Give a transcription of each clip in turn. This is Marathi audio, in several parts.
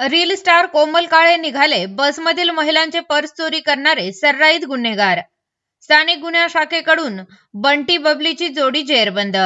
रील स्टार कोमल काळे निघाले बसमधील महिलांचे पर्स चोरी करणारे सर्राईत गुन्हेगार। स्थानिक गुन्हे शाखेकडून बंटी बबलीची जोडी जेरबंद।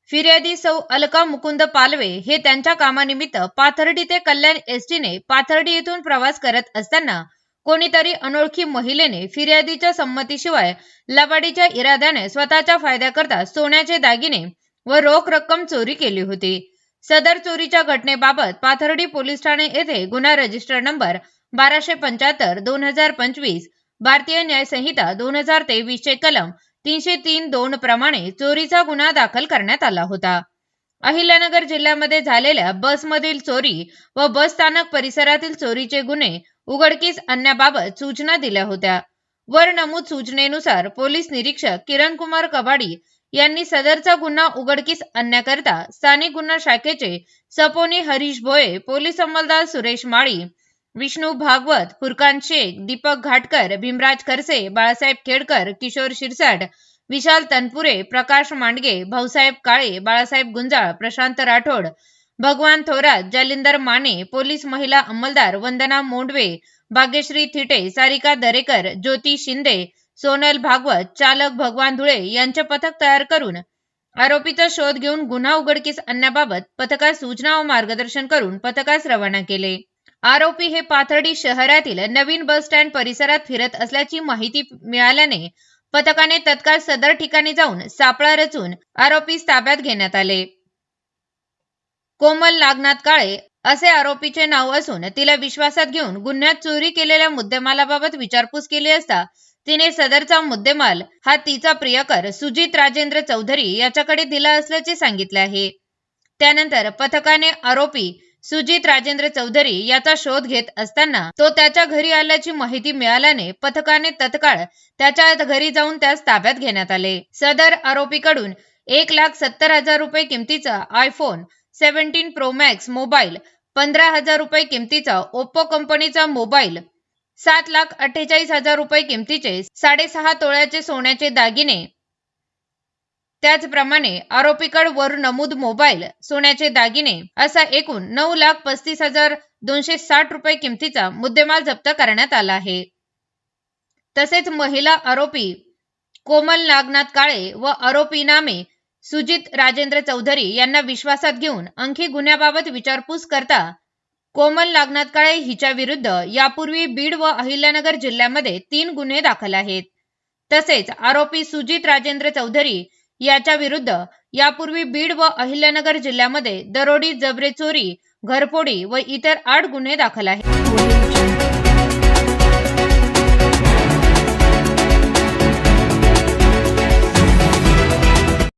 फिर्यादी सौ अलका मुकुंद पालवे हे त्यांच्या कामानिमित्त पाथर्डी ते कल्याण एसटीने पाथर्डी येथून प्रवास करत असताना कोणीतरी अनोळखी महिलेने फिर्यादीच्या संमतीशिवाय लबाडीच्या इराद्याने स्वतःच्या फायद्याकरता सोन्याचे दागिने व रोख रक्कम चोरी केली होती। सदर चोरीच्या घटनेबाबत पाथर्डी पोलीस ठाणे येथे गुन्हा रजिस्टर नंबर 1275/2025 भारतीय न्याय संहिता 2023 चे कलम 303(2) प्रमाणे चोरीचा गुन्हा दाखल करण्यात आला होता। अहिल्यानगर जिल्ह्यामध्ये झालेल्या बसमधील चोरी व बस स्थानक परिसरातील चोरीचे गुन्हे उघडकीस आणण्याबाबत सूचना दिल्या होत्या। वर नमूद सूचनेनुसार पोलीस निरीक्षक किरण कुमार कबाडी यांनी सदरचा गुन्हा उघडकीस आणण्याकरता स्थानिक गुन्हा शाखेचे सपोनी हरीश भोये, पोलीस अंमलदार सुरेश माळी, विष्णू भागवत, फुरकान शेख, दीपक घाटकर, भीमराज खरसे, बाळासाहेब खेडकर, किशोर शिरसाट, विशाल तनपुरे, प्रकाश मांडगे, भाऊसाहेब काळे, बाळासाहेब गुंजाळ, प्रशांत राठोड, भगवान थोरात, जालिंदर माने, पोलीस महिला अंमलदार वंदना मोंडवे, भाग्यश्री थिटे, सारिका दरेकर, ज्योती शिंदे, सोनल भागवत, चालक भगवान धुळे यांचे पथक तयार करून आरोपीचा शोध घेऊन गुन्हा उघडकीस आणण्याबाबत पथकास सूचना व मार्गदर्शन करून पथकास रवाना केले। आरोपी हे पाथर्डी शहरातील नवीन बस स्टँड परिसरात फिरत असल्याची माहिती मिळाल्याने पथकाने तत्काळ सदर ठिकाणी जाऊन सापळा रचून आरोपीस ताब्यात घेण्यात आले। कोमल नागनाथ काळे असे आरोपीचे नाव असून तिला विश्वासात घेऊन गुन्ह्यात चोरी केलेल्या मुद्देमालाबाबत विचारपूस केली असता तिने सदरचा मुद्देमाल हा तिचा प्रियकर सुजित राजेंद्र चौधरी याच्याकडे दिला असल्याचे सांगितले आहे। त्यानंतर पथकाने आरोपी सुजित राजेंद्र चौधरी याचा शोध घेत असताना तो त्याच्या घरी आल्याची माहिती मिळाल्याने पथकाने तत्काळ त्याच्या घरी जाऊन त्यास ताब्यात घेण्यात आले। सदर आरोपीकडून 1,70,000 रुपये किमतीचा आयफोन 17 प्रो मॅक्स मोबाईल, 15,000 रुपये किमतीचा ओप्पो कंपनीचा मोबाईल, 7,48,000 रुपये किमतीचे 6.5 तोळ्याचे सोन्याचे दागिने, त्याचप्रमाणे आरोपीकडे वर नमूद मोबाईल, सोन्याचे दागिने असा एकूण 9,35,260 रुपये किमतीचा मुद्देमाल जप्त करण्यात आला आहे। तसेच महिला आरोपी कोमल नागनाथ काळे व आरोपी नामे सुजित राजेंद्र चौधरी यांना विश्वासात घेऊन आणखी गुन्ह्याबाबत विचारपूस करता कोमल नागनाथ काळे हिच्या विरुद्ध यापूर्वी बीड व अहिल्यानगर जिल्ह्यामध्ये 3 गुन्हे दाखल आहेत। तसेच आरोपी सुजित राजेंद्र चौधरी याच्या विरुद्ध यापूर्वी बीड व अहिल्यानगर जिल्ह्यामध्ये दरोडी, जबरे चोरी, घरफोडी व इतर 8 गुन्हे दाखल आहेत।